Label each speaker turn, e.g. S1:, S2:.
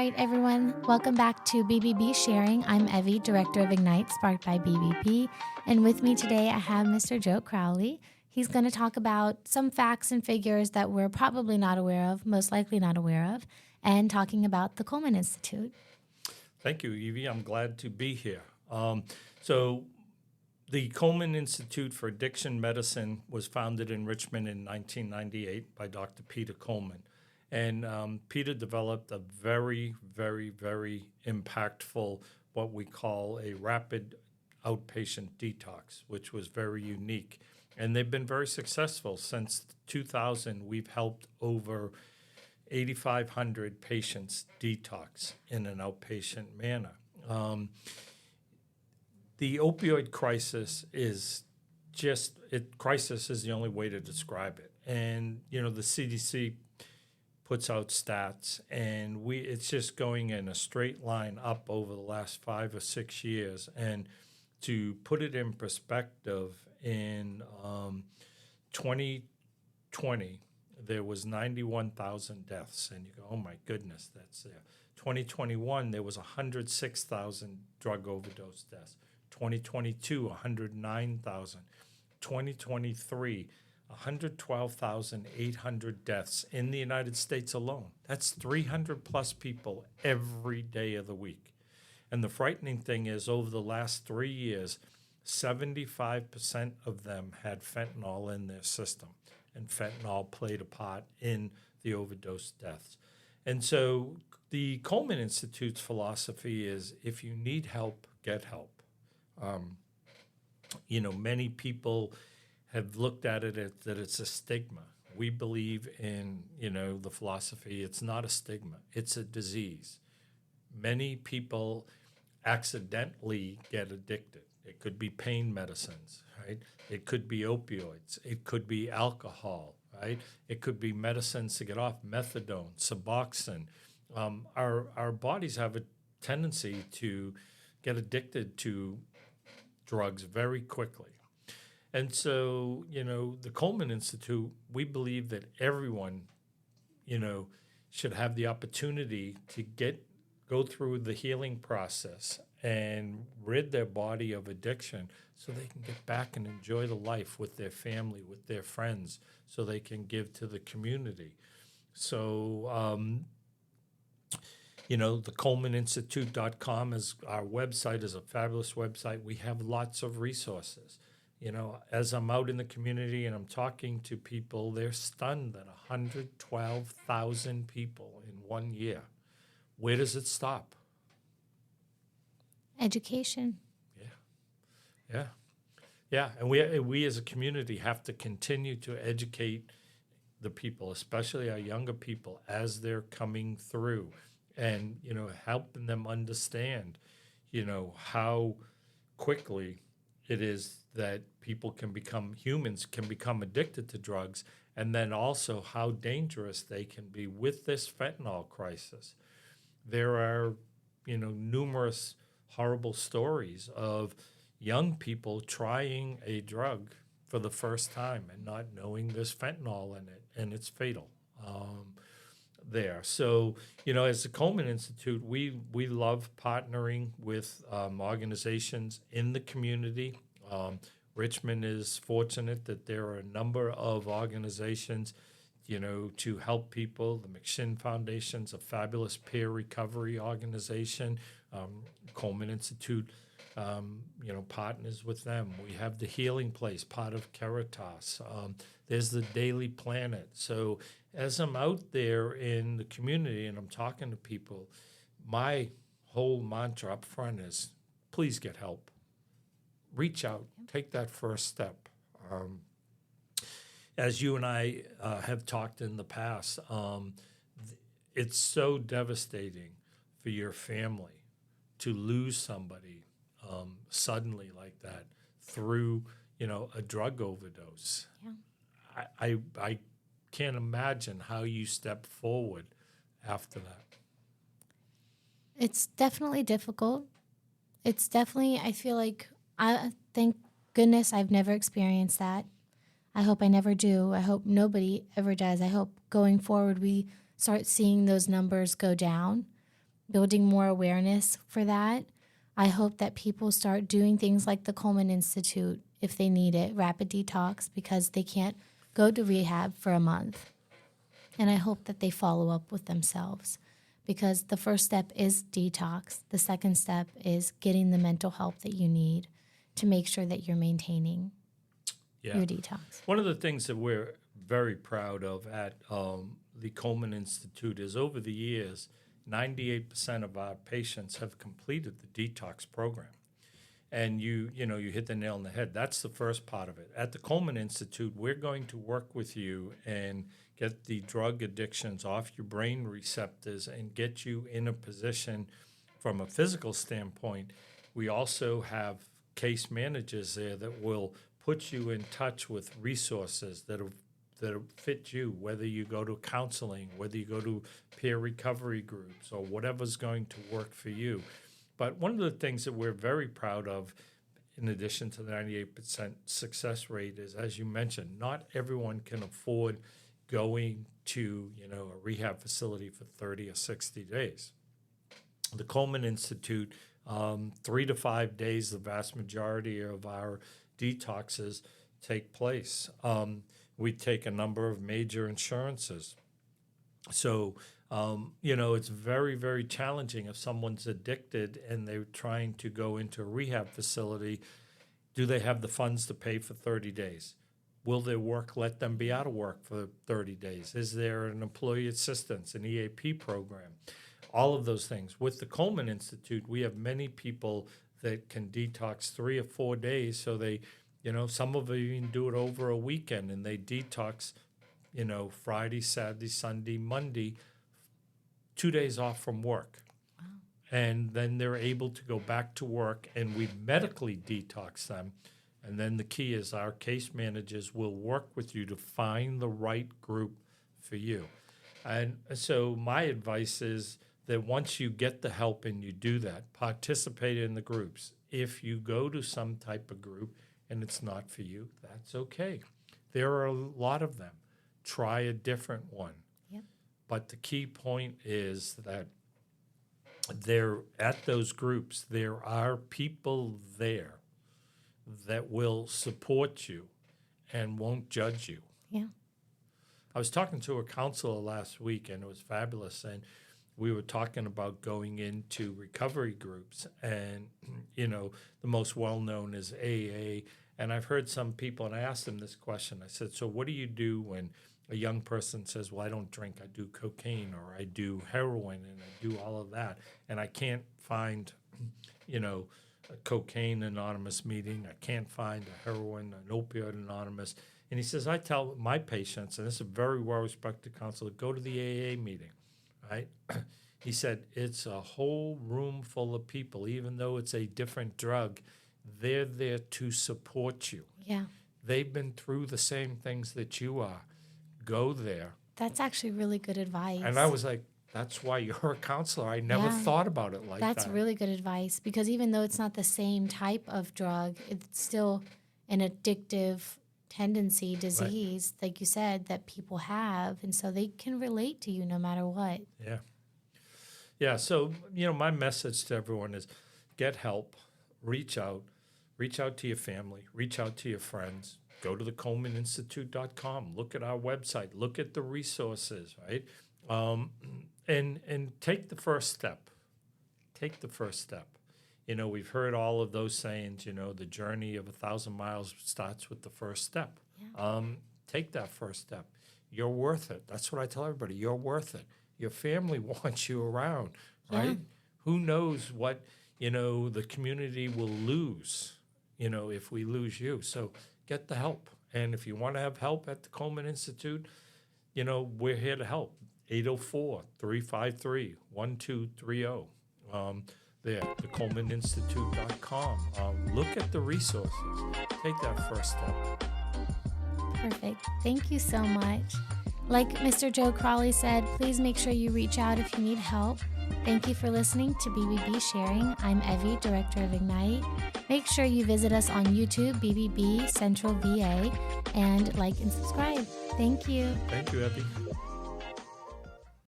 S1: right, everyone. Welcome back to BBB Sharing. I'm Evie, Director of Ignite, sparked by BBB. And with me today, I have Mr. Joe Crowley. He's going to talk about some facts and figures that we're probably not aware of, most likely not aware of, and talking about the Coleman Institute.
S2: Thank you, Evie. I'm glad to be here. So the Coleman Institute for Addiction Medicine was founded in Richmond in 1998 by Dr. Peter Coleman. And Peter developed a very, very, very impactful, what we call a rapid outpatient detox, which was very unique. And they've been very successful. Since 2000, we've helped over 8,500 patients detox in an outpatient manner. The opioid crisis is crisis is the only way to describe it. And, the CDC puts out stats, and it's just going in a straight line up over the last 5 or 6 years. And to put it in perspective, in 2020, there was 91,000 deaths, and you go, oh my goodness, that's there. 2021, there was 106,000 drug overdose deaths. 2022, 109,000. 2023, 112,800 deaths in the United States alone. That's 300 plus people every day of the week. And the frightening thing is, over the last 3 years, 75% of them had fentanyl in their system. And fentanyl played a part in the overdose deaths. And so the Coleman Institute's philosophy is, if you need help, get help. Many people have looked at it that it's a stigma. We believe in, the philosophy, it's not a stigma, it's a disease. Many people accidentally get addicted. It could be pain medicines, right? It could be opioids. It could be alcohol, right? It could be medicines to get off, methadone, Suboxone. Our bodies have a tendency to get addicted to drugs very quickly. And so, the Coleman Institute, we believe that everyone, should have the opportunity to go through the healing process and rid their body of addiction so they can get back and enjoy the life with their family, with their friends, so they can give to the community. So, the ColemanInstitute.com is our website, is a fabulous website. We have lots of resources. As I'm out in the community and I'm talking to people, they're stunned that 112,000 people in 1 year. Where does it stop?
S1: Education.
S2: Yeah. And we as a community have to continue to educate the people, especially our younger people, as they're coming through, and helping them understand how quickly it is that humans can become addicted to drugs, and then also how dangerous they can be with this fentanyl crisis. There are numerous horrible stories of young people trying a drug for the first time and not knowing there's fentanyl in it, and it's fatal there. So, as the Coleman Institute, we love partnering with organizations in the community. Richmond is fortunate that there are a number of organizations, to help people. The McShin Foundation's a fabulous peer recovery organization. Coleman Institute, partners with them. We have the Healing Place, part of Caritas. There's the Daily Planet. So as I'm out there in the community and I'm talking to people, my whole mantra up front is, please get help. Reach out. Take that first step. As you and I have talked in the past, it's so devastating for your family to lose somebody suddenly like that through, a drug overdose. Yeah. I can't imagine how you step forward after that.
S1: It's definitely difficult. I feel like, thank goodness I've never experienced that. I hope I never do. I hope nobody ever does. I hope going forward we start seeing those numbers go down. building more awareness for that. I hope that people start doing things like the Coleman Institute if they need it, rapid detox, because they can't go to rehab for a month. And I hope that they follow up with themselves, because the first step is detox. The second step is getting the mental help that you need to make sure that you're maintaining your detox.
S2: One of the things that we're very proud of at the Coleman Institute is over the years, 98% of our patients have completed the detox program. And you hit the nail on the head. That's the first part of it. At the Coleman Institute, we're going to work with you and get the drug addictions off your brain receptors and get you in a position from a physical standpoint. We also have case managers there that will put you in touch with resources that fit you, whether you go to counseling, whether you go to peer recovery groups, or whatever's going to work for you. But one of the things that we're very proud of, in addition to the 98% success rate, is, as you mentioned, not everyone can afford going to a rehab facility for 30 or 60 days. The Coleman Institute, 3 to 5 days, the vast majority of our detoxes take place. We take a number of major insurances. So, it's very, very challenging if someone's addicted and they're trying to go into a rehab facility. Do they have the funds to pay for 30 days? Will their work let them be out of work for 30 days? Is there an employee assistance, an EAP program? All of those things. With the Coleman Institute, we have many people that can detox 3 or 4 days. So they, some of them even do it over a weekend, and they detox, Friday, Saturday, Sunday, Monday, 2 days off from work.
S1: Wow.
S2: And then they're able to go back to work, and we medically detox them. And then the key is our case managers will work with you to find the right group for you. And so my advice is that once you get the help and you do that, participate in the groups. If you go to some type of group and it's not for you, that's okay. There are a lot of them. Try a different one.
S1: Yep.
S2: But the key point is that there, at those groups, there are people there that will support you and won't judge you.
S1: Yeah.
S2: I was talking to a counselor last week, and it was fabulous. And we were talking about going into recovery groups. And, the most well-known is AA. And I've heard some people, and I asked them this question. I said, so what do you do when a young person says, well, I don't drink, I do cocaine, or I do heroin, and I do all of that, and I can't find, a cocaine anonymous meeting, I can't find a heroin, an opioid anonymous. And he says, I tell my patients, and this is a very well-respected counselor, go to the AA meeting, right? He said, it's a whole room full of people, even though it's a different drug, they're there to support you.
S1: Yeah.
S2: They've been through the same things that you are. Go there.
S1: That's actually really good advice.
S2: And I was like, that's why you're a counselor. I never thought about it like that.
S1: That's really good advice, because even though it's not the same type of drug, it's still an addictive tendency, disease, like you said, that people have. And so they can relate to you no matter what.
S2: Yeah. Yeah. So, my message to everyone is get help, reach out to your family, reach out to your friends. Go to the ColemanInstitute.com. Look at our website. Look at the resources, right? And take the first step. Take the first step. We've heard all of those sayings, the journey of 1,000 miles starts with the first step. Yeah. Take that first step. You're worth it. That's what I tell everybody. You're worth it. Your family wants you around, right? Yeah. Who knows what, the community will lose, if we lose you. So get the help. And if you want to have help at the Coleman Institute, we're here to help. 804-353-1230. There, thecolemaninstitute.com. Look at the resources. Take that first step.
S1: Perfect. Thank you so much. Like Mr. Joe Crowley said, please make sure you reach out if you need help. Thank you for listening to BBB Sharing. I'm Evie, Director of Ignite. Make sure you visit us on YouTube, BBB Central VA, and like and subscribe. Thank you.
S2: Thank you, Evie.